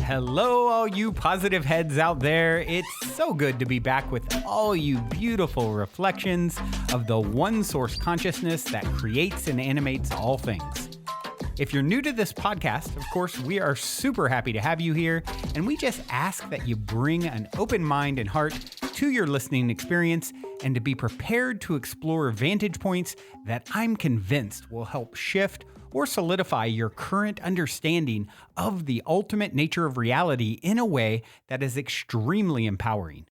Hello, all you positive heads out there. It's so good to be back with all you beautiful reflections of the one source consciousness that creates and animates all things. If you're new to this podcast, of course, we are super happy to have you here, and we just ask that you bring an open mind and heart to your listening experience and to be prepared to explore vantage points that I'm convinced will help shift or solidify your current understanding of the ultimate nature of reality in a way that is extremely empowering.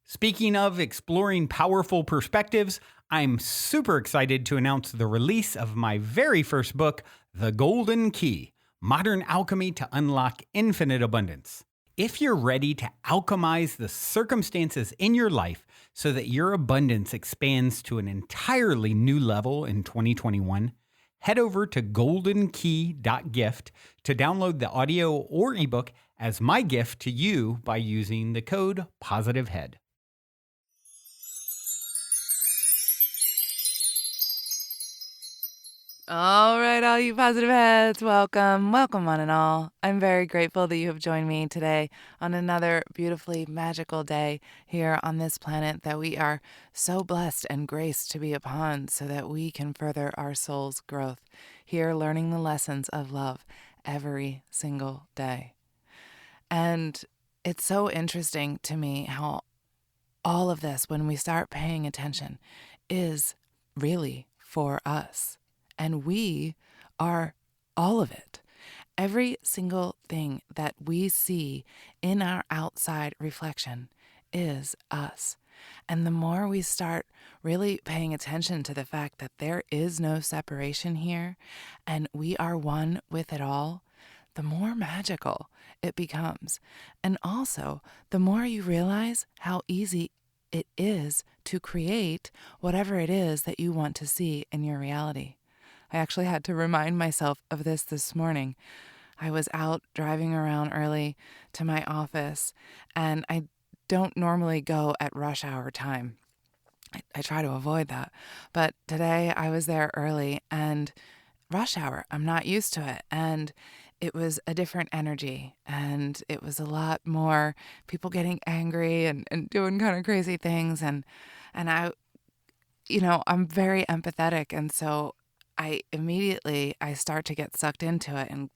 Speaking of exploring powerful perspectives, I'm super excited to announce the release of my very first book, The Golden Key: Modern Alchemy to Unlock Infinite Abundance. If you're ready to alchemize the circumstances in your life so that your abundance expands to an entirely new level in 2021, head over to goldenkey.gift to download the audio or ebook as my gift to you by using the code POSITIVEHEAD. All right, all you positive heads, welcome one and all. I'm very grateful that you have joined me today on another beautifully magical day here on this planet that we are so blessed and graced to be upon so that we can further our soul's growth, here learning the lessons of love every single day. And it's so interesting to me how all of this, when we start paying attention, is really for us. And we are all of it. Every single thing that we see in our outside reflection is us. And the more we start really paying attention to the fact that there is no separation here and we are one with it all, the more magical it becomes. And also, the more you realize how easy it is to create whatever it is that you want to see in your reality. I actually had to remind myself of this morning. I was out driving around early to my office, and I don't normally go at rush hour time. I try to avoid that. But today I was there early, and rush hour, I'm not used to it. And it was a different energy, and it was a lot more people getting angry and doing kind of crazy things. And I, I'm very empathetic, and so I start to get sucked into it and,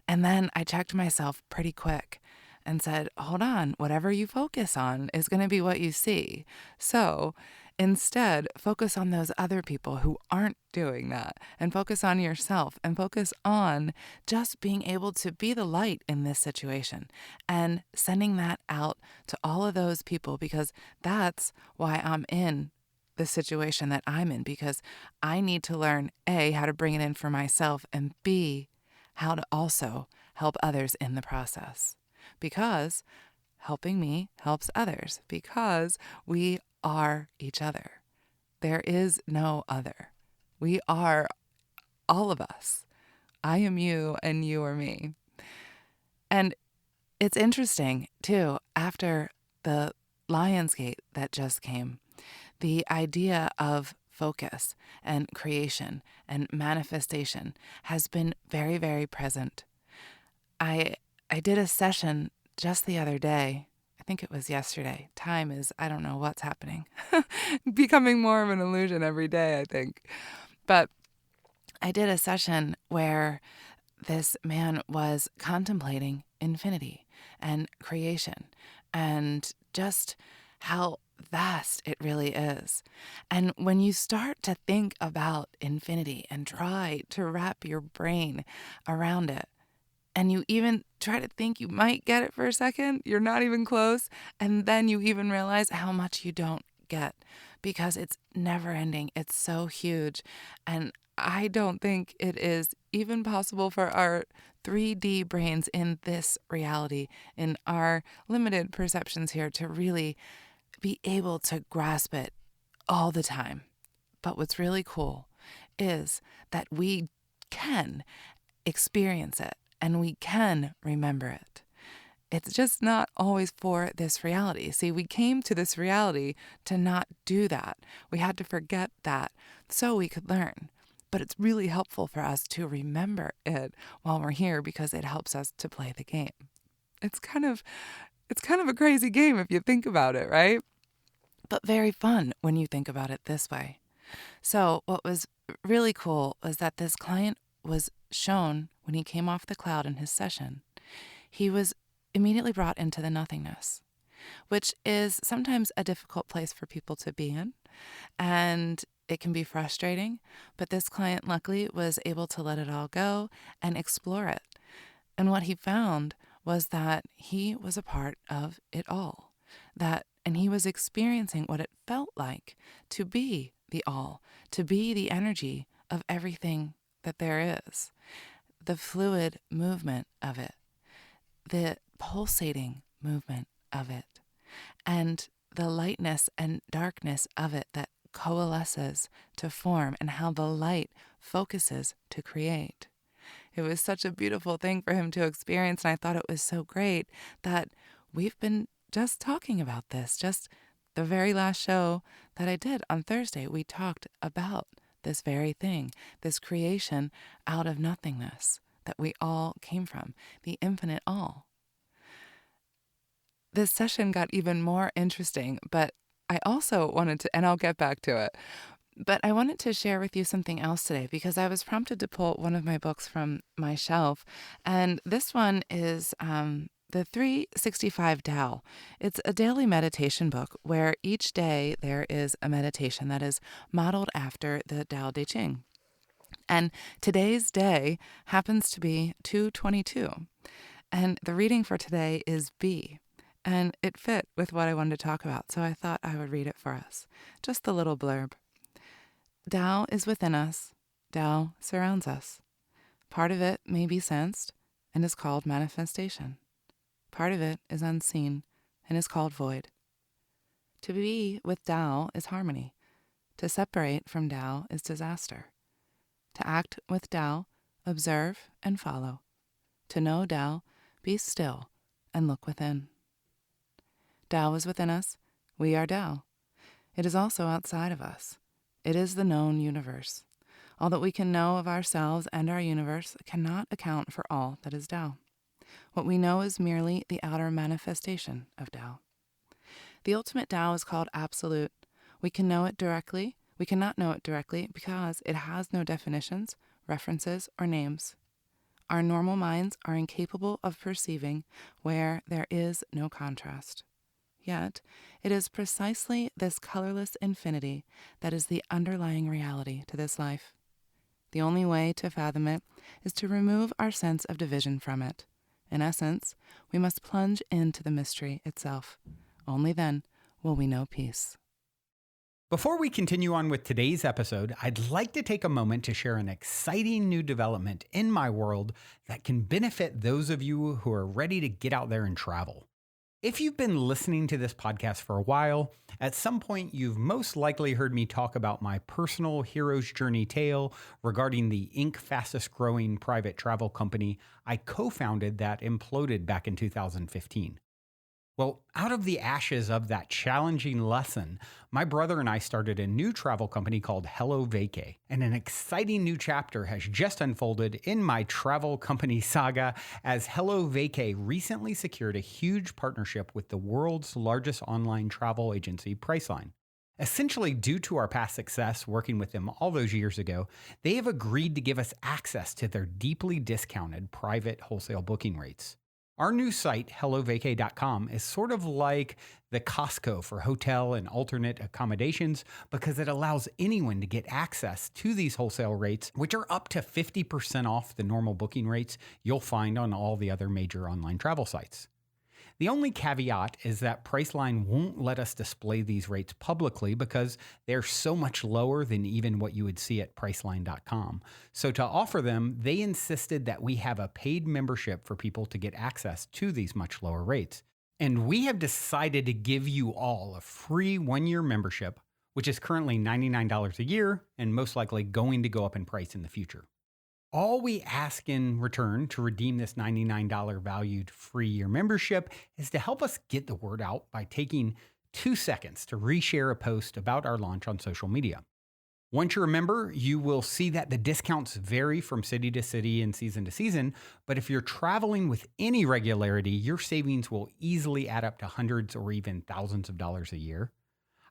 and then I checked myself pretty quick and said, hold on, whatever you focus on is going to be what you see. So instead, focus on those other people who aren't doing that and focus on yourself and focus on just being able to be the light in this situation and sending that out to all of those people, because that's why I'm in the situation that I'm in, because I need to learn A, how to bring it in for myself, and B, how to also help others in the process, because helping me helps others, because we are each other. There is no other. We are all of us. I am you and you are me. And it's interesting too, after the Lionsgate that just came, the idea of focus and creation and manifestation has been very, very present. I did a session just the other day. I think it was yesterday. Time is, I don't know what's happening. Becoming more of an illusion every day, I think. But I did a session where this man was contemplating infinity and creation and just how vast it really is. And when you start to think about infinity and try to wrap your brain around it, and you even try to think you might get it for a second, you're not even close, and then you even realize how much you don't get, because it's never ending. It's so huge. And I don't think it is even possible for our 3D brains in this reality, in our limited perceptions here, to really be able to grasp it all the time. But what's really cool is that we can experience it and we can remember it. It's just not always for this reality. See, we came to this reality to not do that. We had to forget that so we could learn. But it's really helpful for us to remember it while we're here because it helps us to play the game. It's kind of a crazy game if you think about it, right? But very fun when you think about it this way. So what was really cool was that this client was shown when he came off the cloud in his session. He was immediately brought into the nothingness, which is sometimes a difficult place for people to be in. And it can be frustrating, but this client luckily was able to let it all go and explore it. And what he found was that he was a part of it all, and he was experiencing what it felt like to be the all, to be the energy of everything that there is, the fluid movement of it, the pulsating movement of it, and the lightness and darkness of it that coalesces to form, and how the light focuses to create. It was such a beautiful thing for him to experience, and I thought it was so great that we've been just talking about this. Just the very last show that I did on Thursday, we talked about this very thing, this creation out of nothingness that we all came from, the infinite all. This session got even more interesting, but I also wanted to, and I'll get back to it, but I wanted to share with you something else today because I was prompted to pull one of my books from my shelf, and this one is the 365 Tao. It's a daily meditation book where each day there is a meditation that is modeled after the Tao Te Ching. And today's day happens to be 2/22, and the reading for today is B. And it fit with what I wanted to talk about, so I thought I would read it for us. Just the little blurb. Tao is within us. Tao surrounds us. Part of it may be sensed and is called manifestation. Part of it is unseen and is called void. To be with Tao is harmony. To separate from Tao is disaster. To act with Tao, observe and follow. To know Tao, be still and look within. Tao is within us. We are Tao. It is also outside of us. It is the known universe. All that we can know of ourselves and our universe cannot account for all that is Tao. What we know is merely the outer manifestation of Tao. The ultimate Tao is called absolute. We can know it directly. We cannot know it directly because it has no definitions, references, or names. Our normal minds are incapable of perceiving where there is no contrast. Yet, it is precisely this colorless infinity that is the underlying reality to this life. The only way to fathom it is to remove our sense of division from it. In essence, we must plunge into the mystery itself. Only then will we know peace. Before we continue on with today's episode, I'd like to take a moment to share an exciting new development in my world that can benefit those of you who are ready to get out there and travel. If you've been listening to this podcast for a while, at some point you've most likely heard me talk about my personal hero's journey tale regarding the Inc. fastest growing private travel company I co-founded that imploded back in 2015. Well, out of the ashes of that challenging lesson, my brother and I started a new travel company called Hello Vacay, and an exciting new chapter has just unfolded in my travel company saga as Hello Vacay recently secured a huge partnership with the world's largest online travel agency, Priceline. Essentially, due to our past success working with them all those years ago, they have agreed to give us access to their deeply discounted private wholesale booking rates. Our new site, HelloVacay.com, is sort of like the Costco for hotel and alternate accommodations because it allows anyone to get access to these wholesale rates, which are up to 50% off the normal booking rates you'll find on all the other major online travel sites. The only caveat is that Priceline won't let us display these rates publicly because they're so much lower than even what you would see at Priceline.com. So to offer them, they insisted that we have a paid membership for people to get access to these much lower rates. And we have decided to give you all a free 1-year membership, which is currently $99 a year and most likely going to go up in price in the future. All we ask in return to redeem this $99 valued free year membership is to help us get the word out by taking 2 seconds to reshare a post about our launch on social media. Once you're a member, you will see that the discounts vary from city to city and season to season. But if you're traveling with any regularity, your savings will easily add up to hundreds or even thousands of dollars a year.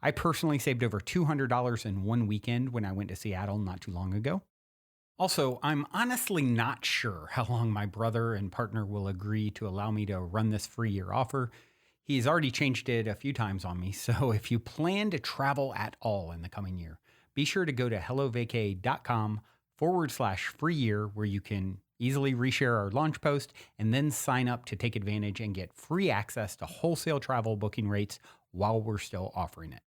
I personally saved over $200 in one weekend when I went to Seattle not too long ago. Also, I'm honestly not sure how long my brother and partner will agree to allow me to run this free year offer. He's already changed it a few times on me, so if you plan to travel at all in the coming year, be sure to go to hellovacay.com/free year where you can easily reshare our launch post and then sign up to take advantage and get free access to wholesale travel booking rates while we're still offering it.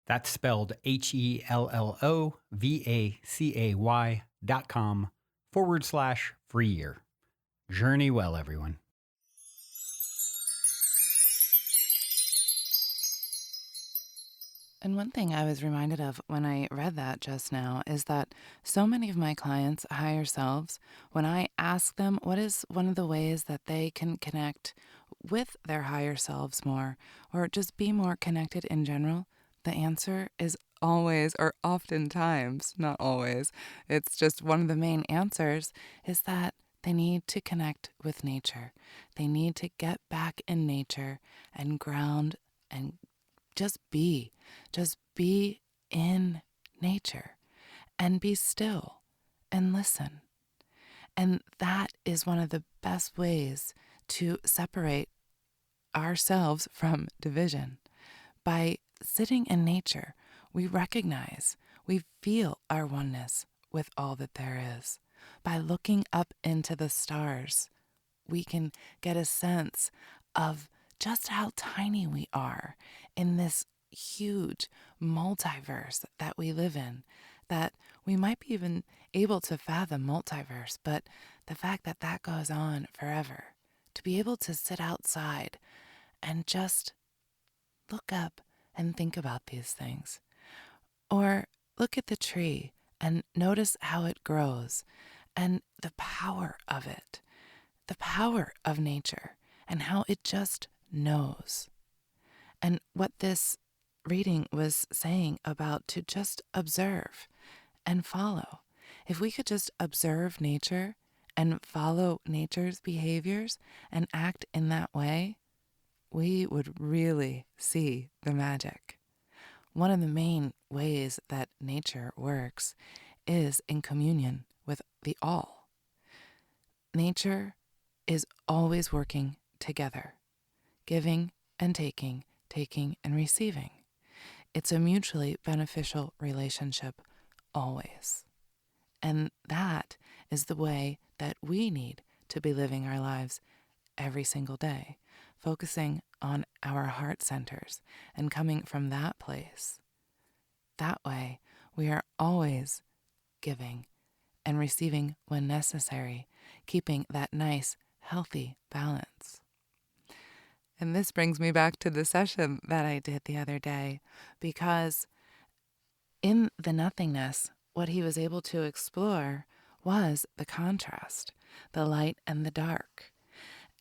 That's spelled HELLOVACAY.com/free year. Journey well, everyone. And one thing I was reminded of when I read that just now is that so many of my clients, higher selves, when I ask them what is one of the ways that they can connect with their higher selves more, or just be more connected in general, the answer is always, or oftentimes, not always, it's just one of the main answers, is that they need to connect with nature. They need to get back in nature and ground and just be. Just be in nature and be still and listen. And that is one of the best ways to separate ourselves from division. By sitting in nature, we recognize, we feel our oneness with all that there is. By looking up into the stars, we can get a sense of just how tiny we are in this huge multiverse that we live in, that we might be even able to fathom multiverse, but the fact that that goes on forever, to be able to sit outside and just look up and think about these things, or look at the tree and notice how it grows and the power of it, the power of nature and how it just knows. And what this reading was saying about to just observe and follow. If we could just observe nature and follow nature's behaviors and act in that way, we would really see the magic. One of the main ways that nature works is in communion with the all. Nature is always working together, giving and taking, taking and receiving. It's a mutually beneficial relationship always. And that is the way that we need to be living our lives every single day, focusing on our heart centers and coming from that place. That way, we are always giving and receiving when necessary, keeping that nice, healthy balance. And this brings me back to the session that I did the other day, because in the nothingness, what he was able to explore was the contrast, the light and the dark,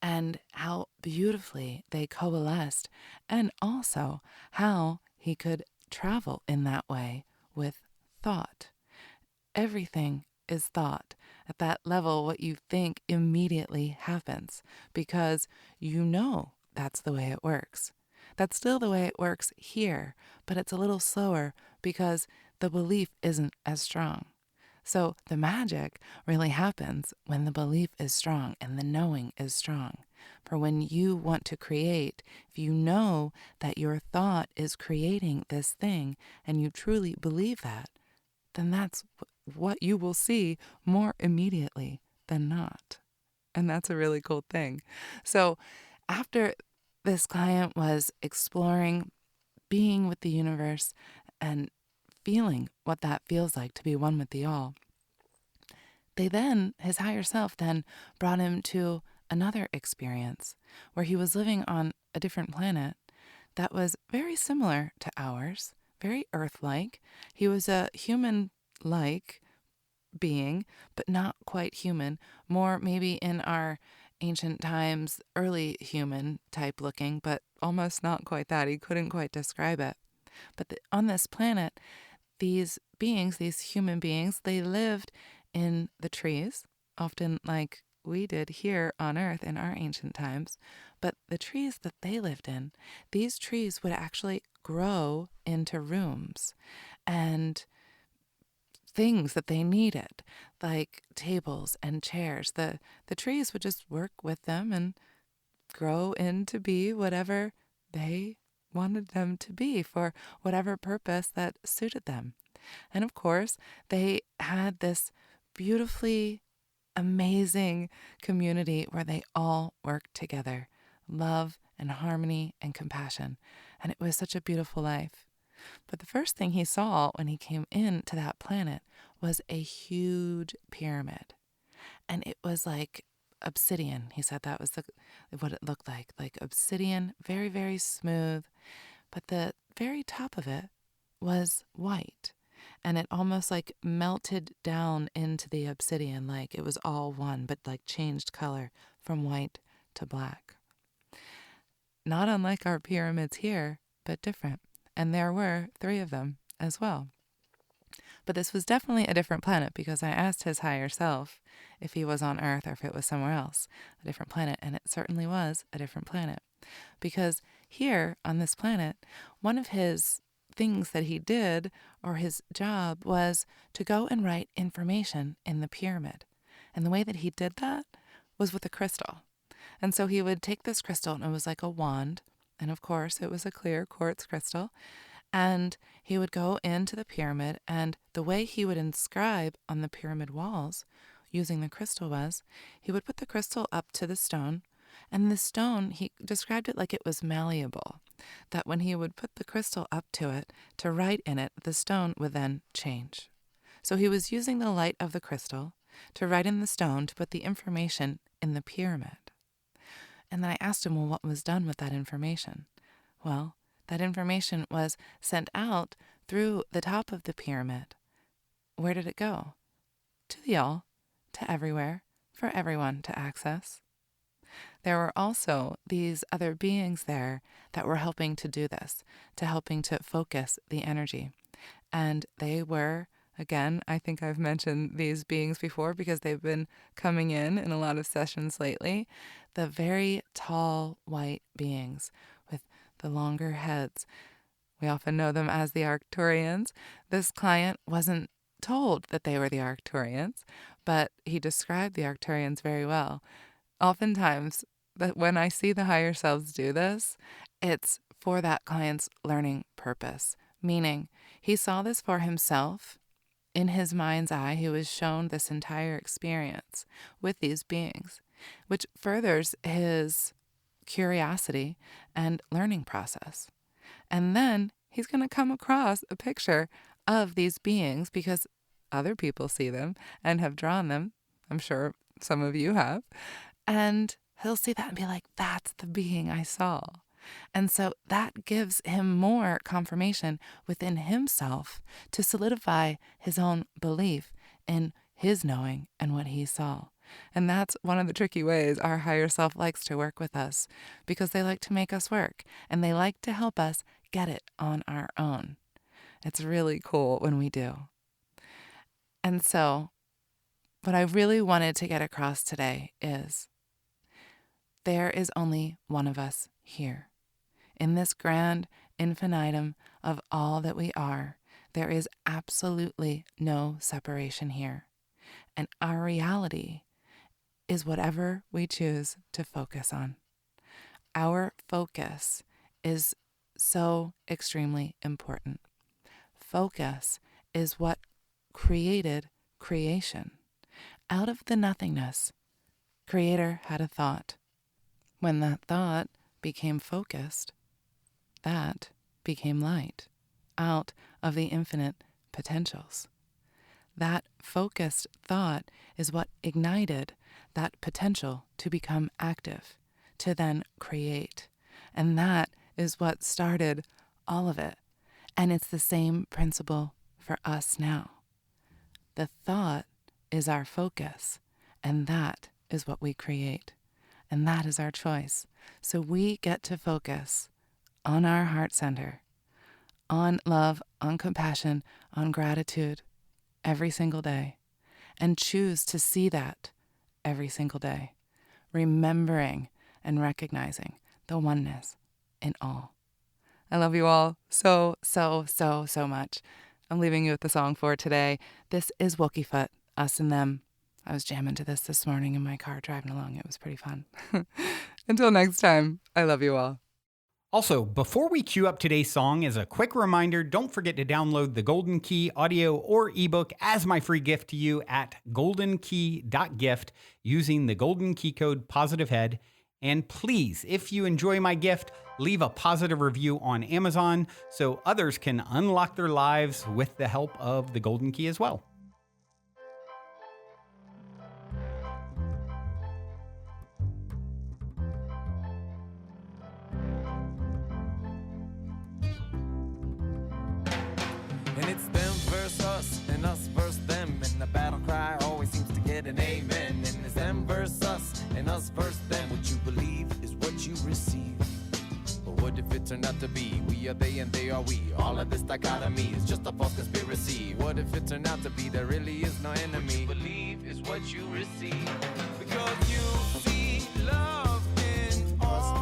and how beautifully they coalesced, and also how he could travel in that way with thought. Everything is thought. At that level, what you think immediately happens, because you know that's the way it works. That's still the way it works here, but it's a little slower because the belief isn't as strong. So the magic really happens when the belief is strong and the knowing is strong. For when you want to create, if you know that your thought is creating this thing and you truly believe that, then that's what you will see more immediately than not. And that's a really cool thing. So after this client was exploring being with the universe and feeling what that feels like to be one with the all, his higher self then brought him to another experience where he was living on a different planet that was very similar to ours, very Earth-like. He was a human-like being, but not quite human, more maybe in our ancient times, early human type looking, but almost not quite that. He couldn't quite describe it. But on this planet, these beings, these human beings, they lived in the trees, often like we did here on Earth in our ancient times. But the trees that they lived in, these trees would actually grow into rooms and things that they needed, like tables and chairs. The trees would just work with them and grow into be whatever they wanted them to be for whatever purpose that suited them. And of course, they had this beautifully amazing community where they all worked together, love and harmony and compassion. And it was such a beautiful life. But the first thing he saw when he came into that planet was a huge pyramid. And it was like obsidian. He said that was what it looked like obsidian, very, very smooth. But the very top of it was white. And it almost like melted down into the obsidian, like it was all one, but like changed color from white to black. Not unlike our pyramids here, but different. And there were 3 of them as well. But this was definitely a different planet because I asked his higher self if he was on Earth or if it was somewhere else, a different planet. And it certainly was a different planet. Because here on this planet, one of his things that he did, or his job, was to go and write information in the pyramid. And the way that he did that was with a crystal. And so he would take this crystal, and it was like a wand. And of course, it was a clear quartz crystal. And he would go into the pyramid, and the way he would inscribe on the pyramid walls using the crystal was he would put the crystal up to the stone, and the stone, he described it like it was malleable, that when he would put the crystal up to it to write in it, the stone would then change. So he was using the light of the crystal to write in the stone to put the information in the pyramid. And then I asked him, well, what was done with that information? Well, that information was sent out through the top of the pyramid. Where did it go? To the all, to everywhere, for everyone to access. There were also these other beings there that were helping to do this, to helping to focus the energy. And they were, again, I think I've mentioned these beings before because they've been coming in a lot of sessions lately, the very tall white beings with the longer heads. We often know them as the Arcturians. This client wasn't told that they were the Arcturians, but he described the Arcturians very well. Oftentimes, but when I see the higher selves do this, it's for that client's learning purpose, meaning he saw this for himself. In his mind's eye, he was shown this entire experience with these beings, which furthers his curiosity and learning process. And then he's going to come across a picture of these beings because other people see them and have drawn them. I'm sure some of you have. And he'll see that and be like, that's the being I saw. And so that gives him more confirmation within himself to solidify his own belief in his knowing and what he saw. And that's one of the tricky ways our higher self likes to work with us, because they like to make us work and they like to help us get it on our own. It's really cool when we do. And so what I really wanted to get across today is there is only one of us here. In this grand infinitum of all that we are, there is absolutely no separation here. And our reality is whatever we choose to focus on. Our focus is so extremely important. Focus is what created creation. Out of the nothingness, Creator had a thought. When that thought became focused, that became light out of the infinite potentials. That focused thought is what ignited that potential to become active, to then create. And that is what started all of it. And it's the same principle for us now. The thought is our focus, and that is what we create. And that is our choice. So we get to focus on our heart center, on love, on compassion, on gratitude every single day, and choose to see that every single day, remembering and recognizing the oneness in all. I love you all so, so, so, so much. I'm leaving you with the song for today. This is Wookiefoot, Us and Them. I was jamming to this morning in my car driving along. It was pretty fun. Until next time, I love you all. Also, before we cue up today's song, as a quick reminder, don't forget to download the Golden Key audio or ebook as my free gift to you at goldenkey.gift using the Golden Key code POSITIVEHEAD. And please, if you enjoy my gift, leave a positive review on Amazon so others can unlock their lives with the help of the Golden Key as well. And it's them versus us, and us versus them, and the battle cry always seems to get an amen. And it's them versus us, and us versus them. What you believe is what you receive. But what if it turned out to be we are they and they are we? All of this dichotomy is just a false conspiracy. What if it turned out to be there really is no enemy? What you believe is what you receive. Because you see love in all.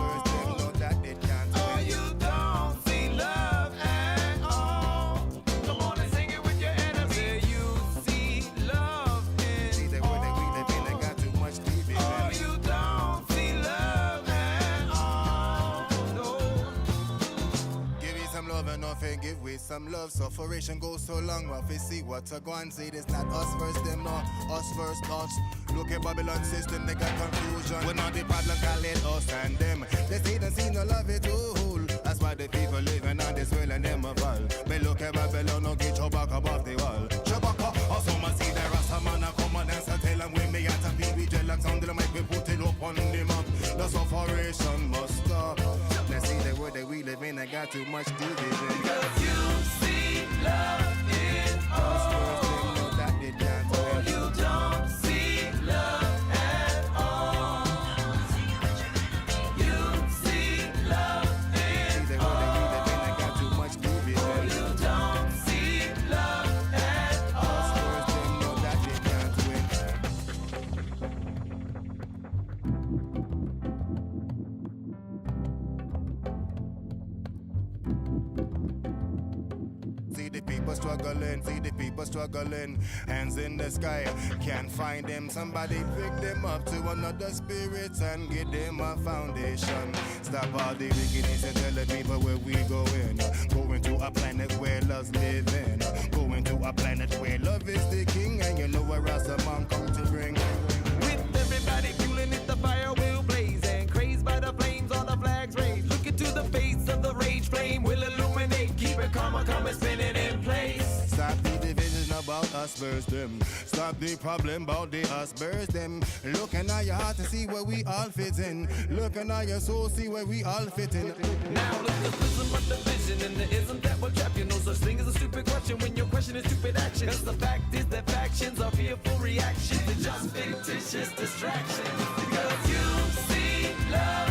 Oh, you don't see love at all. Come on and sing it with your enemy. Say you see love in all. Oh, you don't see love at all. No. Give me some love and nothing, give we some love. Sufferation goes so long, well, we see what to go and say. It's not us first, them, no, us first, us. Look at Babylon system, they got confusion. We're not the problem, call it us and them. They say they see no love at all. That's why the people living on this world and them evolve. But look at Babylon, no get your back above the wall. Shabaka, also must see the Rasamana come on and tell them when me at a PB Jellox on the mic, we put it up on the map. The sufferation must stop. Let's see the world that we live in, I got too much division. Because you see love in all. Oh, you don't see love at all. You see love in all. Oh, you don't see love at See the people struggling, hands in the sky, can't find them. Somebody pick them up to another spirit and give them a foundation. Stop all the wickedness and tell the people where we going. Going to a planet where love's living. Going to a planet where love is the king, and you know where Rastaman come to bring. With everybody fueling it, the fire will blaze, and crazed by the flames, all the flags raise. Look into the face of the rage flame will illuminate. Keep it calm, come and spin it in place. Stop the division about us versus them. Stop the problem about the us versus them. Looking at your heart to see where we all fit in. Looking at your soul, see where we all fit in. Now look the prism of division, and the ism that will trap you. No such thing as a stupid question when your question is stupid action. Cause the fact is that factions are fearful reactions to just fictitious distractions. Because you see love